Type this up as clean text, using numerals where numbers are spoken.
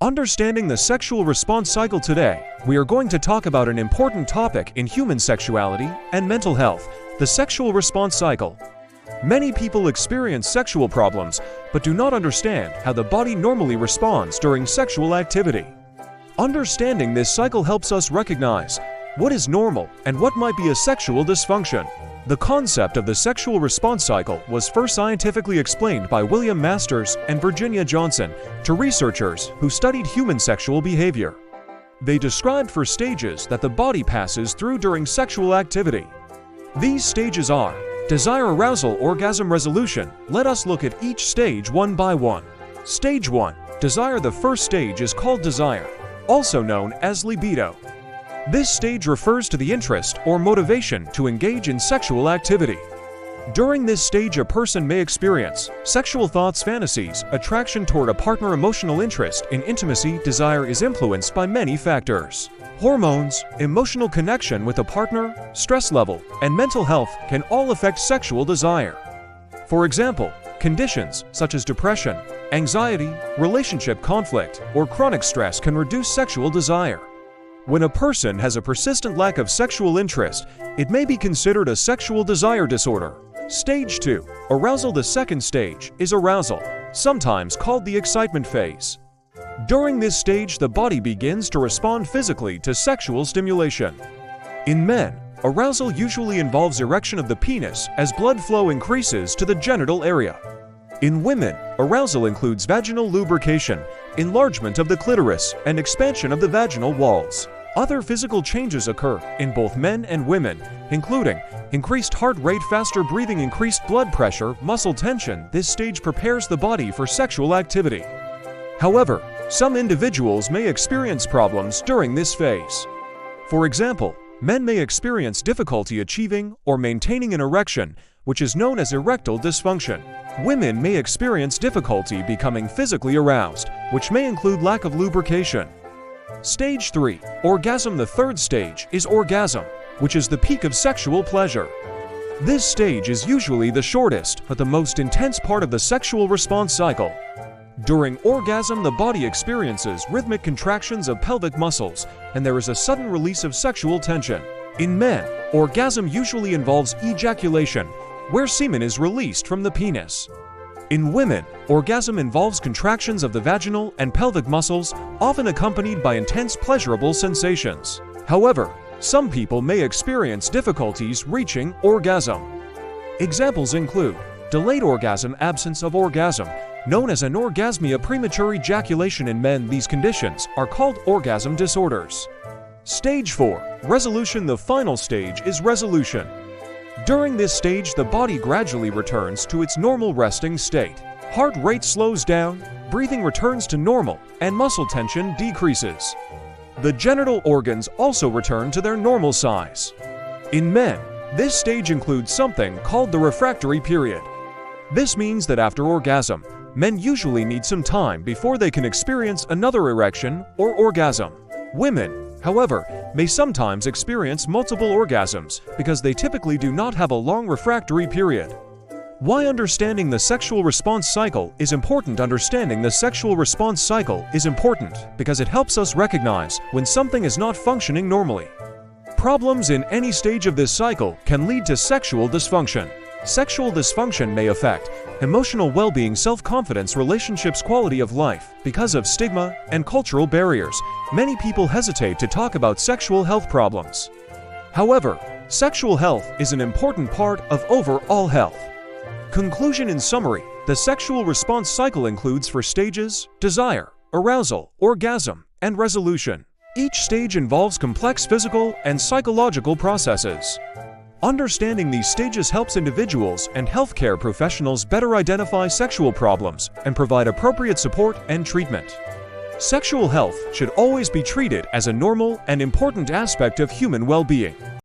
Understanding the sexual response cycle today, we are going to talk about an important topic in human sexuality and mental health, the sexual response cycle. Many people experience sexual problems, but do not understand how the body normally responds during sexual activity. Understanding this cycle helps us recognize what is normal and what might be a sexual dysfunction. The concept of the sexual response cycle was first scientifically explained by William Masters and Virginia Johnson to researchers who studied human sexual behavior. They described 4 stages that the body passes through during sexual activity. These stages are desire, arousal, orgasm, resolution. Let us look at each stage one by one. Stage 1. Desire. The first stage is called desire, also known as libido. This stage refers to the interest or motivation to engage in sexual activity. During this stage, a person may experience sexual thoughts, fantasies, attraction toward a partner, emotional interest in intimacy. Desire is influenced by many factors. Hormones, emotional connection with a partner, stress level, and mental health can all affect sexual desire. For example, conditions such as depression, anxiety, relationship conflict, or chronic stress can reduce sexual desire. When a person has a persistent lack of sexual interest, it may be considered a sexual desire disorder. Stage 2. Arousal. The second stage is arousal, sometimes called the excitement phase. During this stage, the body begins to respond physically to sexual stimulation. In men, arousal usually involves erection of the penis as blood flow increases to the genital area. In women, arousal includes vaginal lubrication, enlargement of the clitoris, and expansion of the vaginal walls. Other physical changes occur in both men and women, including increased heart rate, faster breathing, increased blood pressure, muscle tension. This stage prepares the body for sexual activity. However, some individuals may experience problems during this phase. For example, men may experience difficulty achieving or maintaining an erection, which is known as erectile dysfunction. Women may experience difficulty becoming physically aroused, which may include lack of lubrication. Stage 3. Orgasm. The third stage is orgasm, which is the peak of sexual pleasure. This stage is usually the shortest but the most intense part of the sexual response cycle. During orgasm, the body experiences rhythmic contractions of pelvic muscles, and there is a sudden release of sexual tension. In men, orgasm usually involves ejaculation, where semen is released from the penis. In women, orgasm involves contractions of the vaginal and pelvic muscles, often accompanied by intense pleasurable sensations. However, some people may experience difficulties reaching orgasm. Examples include delayed orgasm, absence of orgasm, known as anorgasmia, premature ejaculation. In men, these conditions are called orgasm disorders. Stage 4. Resolution. The final stage is resolution. During this stage, the body gradually returns to its normal resting state. Heart rate slows down, breathing returns to normal, and muscle tension decreases. The genital organs also return to their normal size. In men, this stage includes something called the refractory period. This means that after orgasm, men usually need some time before they can experience another erection or orgasm. Women, however, may sometimes experience multiple orgasms because they typically do not have a long refractory period. Why understanding the sexual response cycle is important? Understanding the sexual response cycle is important because it helps us recognize when something is not functioning normally. Problems in any stage of this cycle can lead to sexual dysfunction. Sexual dysfunction may affect emotional well-being, self-confidence, relationships, quality of life. Because of stigma and cultural barriers, many people hesitate to talk about sexual health problems. However, sexual health is an important part of overall health. Conclusion. In summary, the sexual response cycle includes 4 stages: desire, arousal, orgasm, and resolution. Each stage involves complex physical and psychological processes. Understanding these stages helps individuals and healthcare professionals better identify sexual problems and provide appropriate support and treatment. Sexual health should always be treated as a normal and important aspect of human well-being.